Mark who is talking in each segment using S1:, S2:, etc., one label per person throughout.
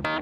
S1: Shalom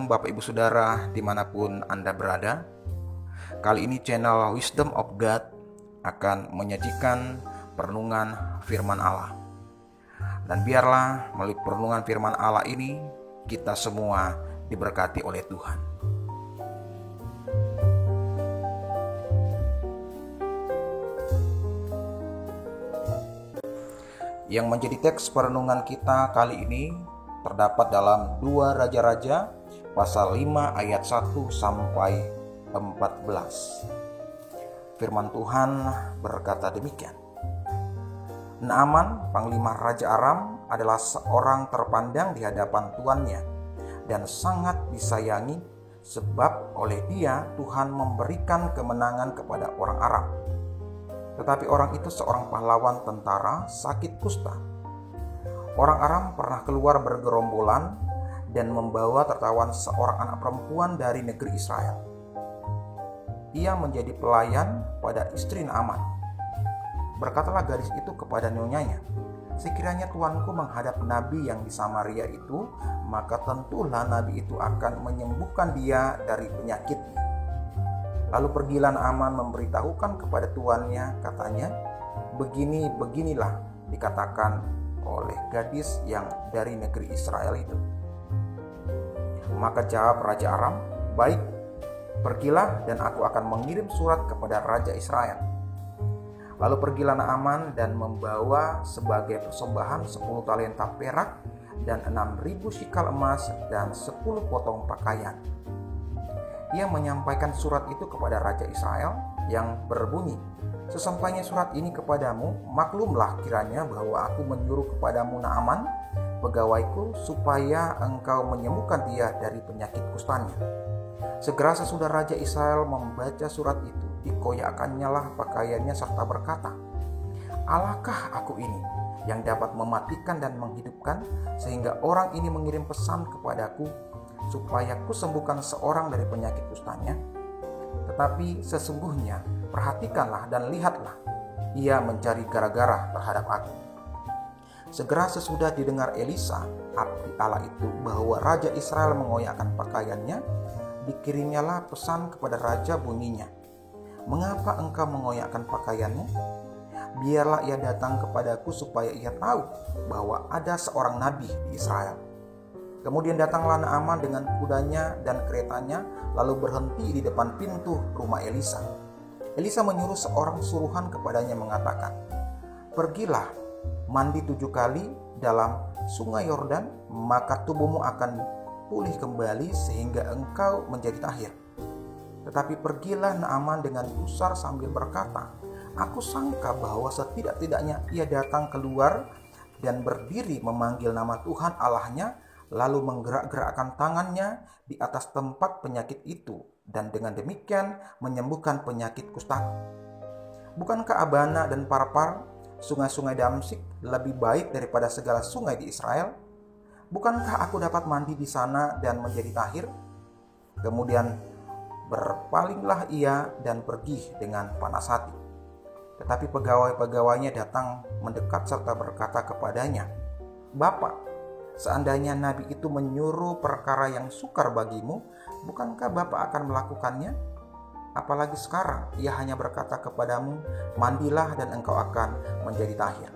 S1: Bapak Ibu Saudara dimanapun Anda berada. Kali ini channel Wisdom of God akan menyajikan perenungan firman Allah. Dan biarlah melalui perenungan firman Allah ini kita semua diberkati oleh Tuhan. Yang menjadi teks perenungan kita kali ini terdapat dalam 2 Raja-Raja pasal 5 ayat 1 sampai 14. Firman Tuhan berkata demikian. Naaman, panglima Raja Aram, adalah seorang terpandang di hadapan tuannya dan sangat disayangi, sebab oleh dia Tuhan memberikan kemenangan kepada orang Aram. Tetapi orang itu seorang pahlawan tentara sakit kusta. Orang Aram pernah keluar bergerombolan dan membawa tertawan seorang anak perempuan dari negeri Israel. Ia menjadi pelayan pada istri Naaman. Berkatalah gadis itu kepada nyonyanya, "Sekiranya tuanku menghadap nabi yang di Samaria itu, maka tentulah nabi itu akan menyembuhkan dia dari penyakitnya." Lalu pergilah Naaman memberitahukan kepada tuannya, katanya, "Beginilah dikatakan oleh gadis yang dari negeri Israel itu." Maka jawab Raja Aram, "Baik, pergilah dan aku akan mengirim surat kepada Raja Israel." Lalu pergilah Naaman dan membawa sebagai persembahan 10 talenta perak dan 6.000 shikal emas dan 10 potong pakaian. Ia menyampaikan surat itu kepada Raja Israel yang berbunyi, "Sesampainya surat ini kepadamu, maklumlah kiranya bahwa aku menyuruh kepadamu Naaman, pegawaiku, supaya engkau menyembuhkan dia dari penyakit kustanya." Segera sesudah Raja Israel membaca surat itu, dikoyakkannya lah pakaiannya serta berkata, "Alakah aku ini yang dapat mematikan dan menghidupkan, sehingga orang ini mengirim pesan kepadaku supaya kusembuhkan seorang dari penyakit kustanya? Tetapi sesungguhnya perhatikanlah dan lihatlah, ia mencari gara-gara terhadap aku." Segera sesudah didengar Elisa, abdi Allah itu, bahwa Raja Israel mengoyakkan pakaiannya, dikirimnyalah pesan kepada raja, bunyinya, "Mengapa engkau mengoyakkan pakaianmu? Biarlah ia datang kepadaku supaya ia tahu bahwa ada seorang nabi di Israel." Kemudian datanglah Naaman dengan kudanya dan keretanya, lalu berhenti di depan pintu rumah Elisa. Elisa menyuruh seorang suruhan kepadanya mengatakan, "Pergilah, mandi 7 kali dalam sungai Yordan, maka tubuhmu akan pulih kembali sehingga engkau menjadi tahir." Tetapi pergilah Naaman dengan gusar sambil berkata, "Aku sangka bahwa setidak-tidaknya ia datang keluar dan berdiri memanggil nama Tuhan Allahnya, lalu menggerak-gerakkan tangannya di atas tempat penyakit itu, dan dengan demikian menyembuhkan penyakit kustaku. Bukankah Abana dan Parpar, sungai-sungai Damsyik, lebih baik daripada segala sungai di Israel? Bukankah aku dapat mandi di sana dan menjadi tahir?" Kemudian berpalinglah ia dan pergi dengan panas hati. Tetapi pegawai-pegawainya datang mendekat serta berkata kepadanya, "Bapak, seandainya nabi itu menyuruh perkara yang sukar bagimu, bukankah Bapak akan melakukannya? Apalagi sekarang ia hanya berkata kepadamu, 'Mandilah dan engkau akan menjadi tahir.'"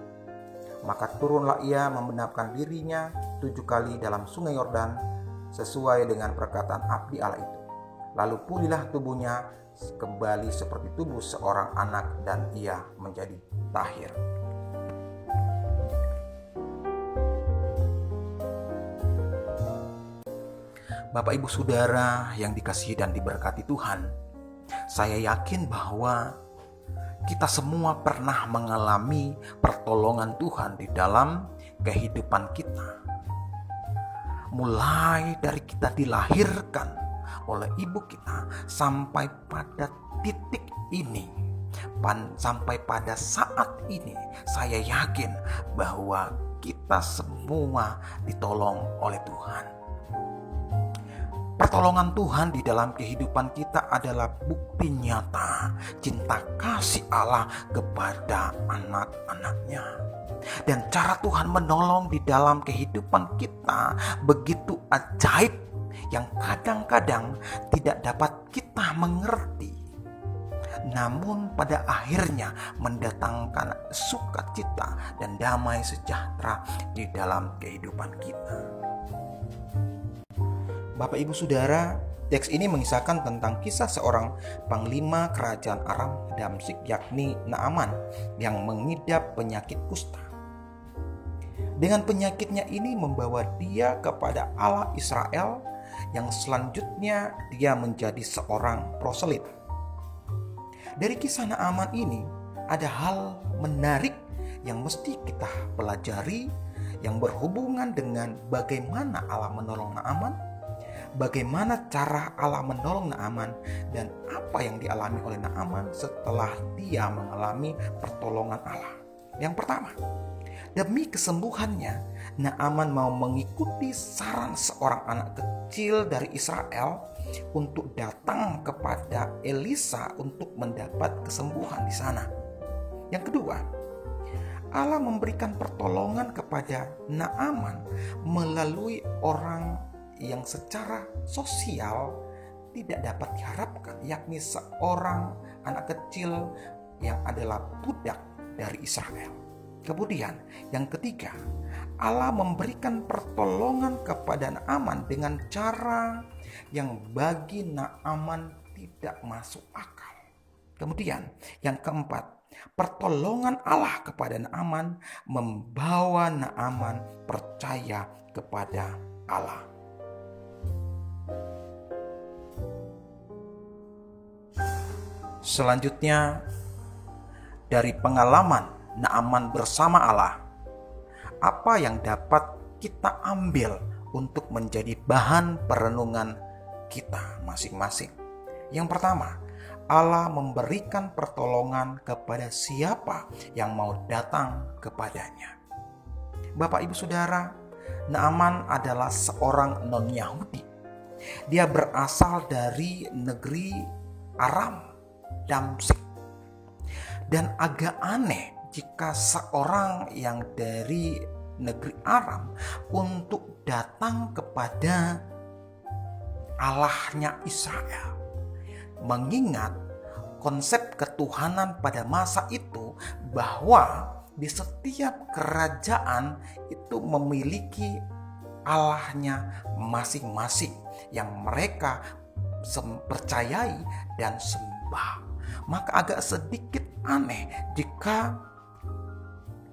S1: Maka turunlah ia membenamkan dirinya 7 kali dalam sungai Yordan, sesuai dengan perkataan abdi Allah itu. Lalu pulihlah tubuhnya kembali seperti tubuh seorang anak, dan ia menjadi tahir. Bapak Ibu Saudara yang dikasihi dan diberkati Tuhan, saya yakin bahwa kita semua pernah mengalami pertolongan Tuhan di dalam kehidupan kita. Mulai dari kita dilahirkan oleh ibu kita sampai pada titik ini, sampai pada saat ini, saya yakin bahwa kita semua ditolong oleh Tuhan. Pertolongan Tuhan di dalam kehidupan kita adalah bukti nyata cinta kasih Allah kepada anak-anaknya. Dan cara Tuhan menolong di dalam kehidupan kita begitu ajaib yang kadang-kadang tidak dapat kita mengerti. Namun pada akhirnya mendatangkan sukacita dan damai sejahtera di dalam kehidupan kita. Bapak Ibu Saudara, teks ini mengisahkan tentang kisah seorang panglima kerajaan Aram Damsyik, yakni Naaman, yang mengidap penyakit kusta. Dengan penyakitnya ini membawa dia kepada Allah Israel, yang selanjutnya dia menjadi seorang proselit. Dari kisah Naaman ini ada hal menarik yang mesti kita pelajari, yang berhubungan dengan bagaimana Allah menolong Naaman, bagaimana cara Allah menolong Naaman, dan apa yang dialami oleh Naaman setelah dia mengalami pertolongan Allah. Yang pertama, demi kesembuhannya, Naaman mau mengikuti saran seorang anak kecil dari Israel untuk datang kepada Elisa untuk mendapat kesembuhan di sana. Yang kedua, Allah memberikan pertolongan kepada Naaman melalui orang yang secara sosial tidak dapat diharapkan, yakni seorang anak kecil yang adalah budak dari Israel. Kemudian yang ketiga, Allah memberikan pertolongan kepada Naaman dengan cara yang bagi Naaman tidak masuk akal. Kemudian yang keempat, pertolongan Allah kepada Naaman membawa Naaman percaya kepada Allah. Selanjutnya, dari pengalaman Naaman bersama Allah, apa yang dapat kita ambil untuk menjadi bahan perenungan kita masing-masing? Yang pertama, Allah memberikan pertolongan kepada siapa yang mau datang kepadanya. Bapak Ibu Saudara, Naaman adalah seorang non-Yahudi. Dia berasal dari negeri Aram Damsyik. Dan agak aneh jika seorang yang dari negeri Aram untuk datang kepada Allahnya Israel. Mengingat konsep ketuhanan pada masa itu bahwa di setiap kerajaan itu memiliki Allahnya masing-masing yang mereka percayai dan sembah. Maka agak sedikit aneh jika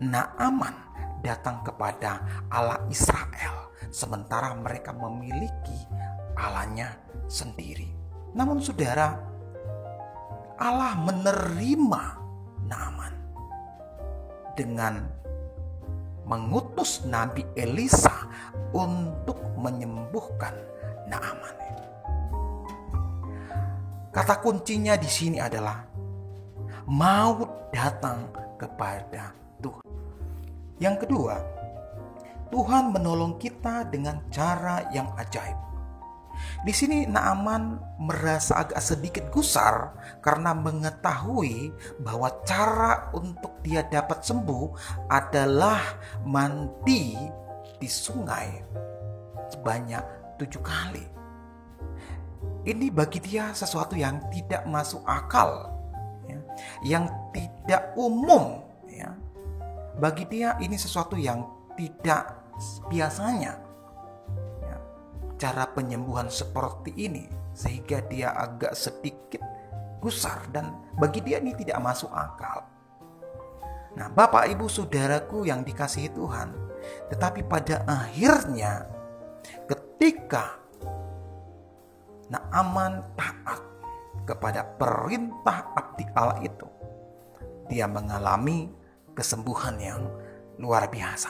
S1: Naaman datang kepada Allah Israel sementara mereka memiliki Allahnya sendiri. Namun saudara, Allah menerima Naaman dengan mengutus Nabi Elisa untuk menyembuhkan Naaman. Kata kuncinya di sini adalah mau datang kepada Tuhan. Yang kedua, Tuhan menolong kita dengan cara yang ajaib. Di sini Naaman merasa agak sedikit gusar karena mengetahui bahwa cara untuk dia dapat sembuh adalah mandi di sungai sebanyak 7 kali. Ini bagi dia sesuatu yang tidak masuk akal, ya, yang tidak umum. Ya. Bagi dia ini sesuatu yang tidak biasanya. Ya. Cara penyembuhan seperti ini sehingga dia agak sedikit gusar dan bagi dia ini tidak masuk akal. Nah, Bapak Ibu Saudaraku yang dikasihi Tuhan, tetapi pada akhirnya ketika Naaman taat kepada perintah abdi Allah itu, dia mengalami kesembuhan yang luar biasa.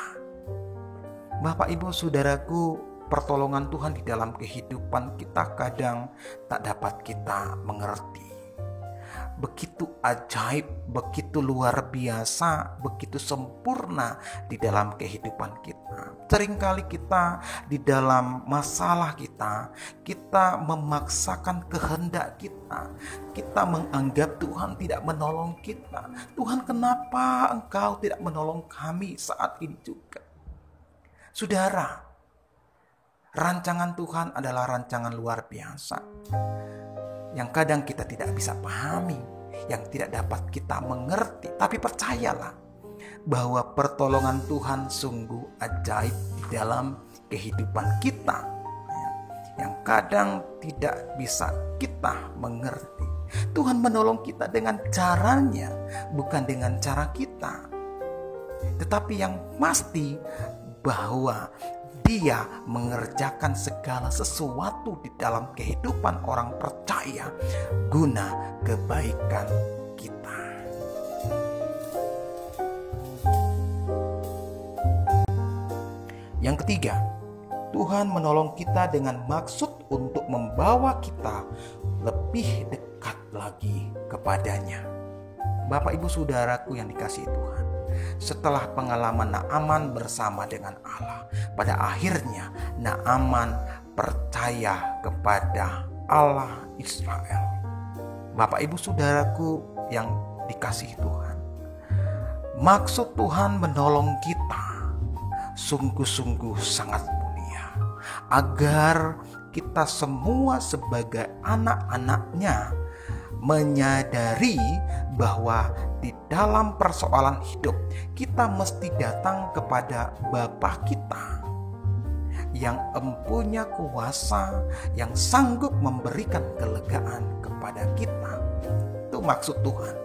S1: Bapak Ibu Saudaraku, pertolongan Tuhan di dalam kehidupan kita kadang tak dapat kita mengerti. Begitu ajaib, begitu luar biasa, begitu sempurna di dalam kehidupan kita. Seringkali kita di dalam masalah kita memaksakan kehendak kita menganggap Tuhan tidak menolong kita. Tuhan, kenapa Engkau tidak menolong kami saat ini juga? Saudara, rancangan Tuhan adalah rancangan luar biasa, yang kadang kita tidak bisa pahami, yang tidak dapat kita mengerti. Tapi percayalah, bahwa pertolongan Tuhan sungguh ajaib di dalam kehidupan kita, yang kadang tidak bisa kita mengerti. Tuhan menolong kita dengan caranya, bukan dengan cara kita. Tetapi yang pasti bahwa Dia mengerjakan segala sesuatu di dalam kehidupan orang percaya guna kebaikan kita. Yang ketiga, Tuhan menolong kita dengan maksud untuk membawa kita lebih dekat lagi kepadanya. Bapak Ibu Saudaraku yang dikasihi Tuhan, setelah pengalaman Naaman bersama dengan Allah, pada akhirnya Naaman percaya kepada Allah Israel. Bapak Ibu Saudaraku yang dikasihi Tuhan, maksud Tuhan menolong kita sungguh-sungguh sangat mulia, agar kita semua sebagai anak-anaknya menyadari bahwa di dalam persoalan hidup kita mesti datang kepada Bapa kita yang empunya kuasa, yang sanggup memberikan kelegaan kepada kita. Itu maksud Tuhan.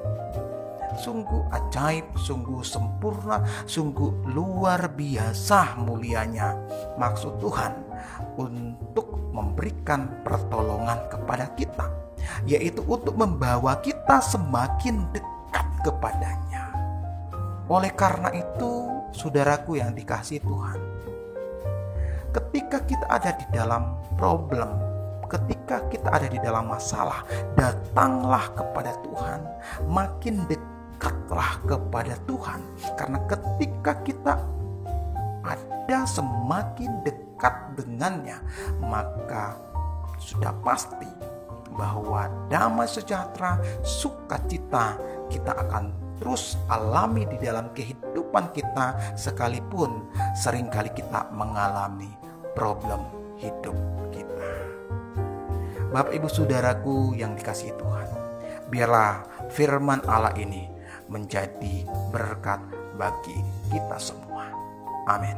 S1: Sungguh ajaib, sungguh sempurna, sungguh luar biasa mulianya maksud Tuhan untuk memberikan pertolongan kepada kita, yaitu untuk membawa kita semakin dekat kepadanya. Oleh karena itu, saudaraku yang dikasihi Tuhan, ketika kita ada di dalam problem, ketika kita ada di dalam masalah, datanglah kepada Tuhan, makin dekatlah kepada Tuhan. Karena ketika kita ada semakin dekat dengannya, maka sudah pasti bahwa damai sejahtera, sukacita kita akan terus alami di dalam kehidupan kita, sekalipun seringkali kita mengalami problem hidup kita. Bapak Ibu Saudaraku yang dikasihi Tuhan, biarlah firman Allah ini menjadi berkat bagi kita semua. Amin.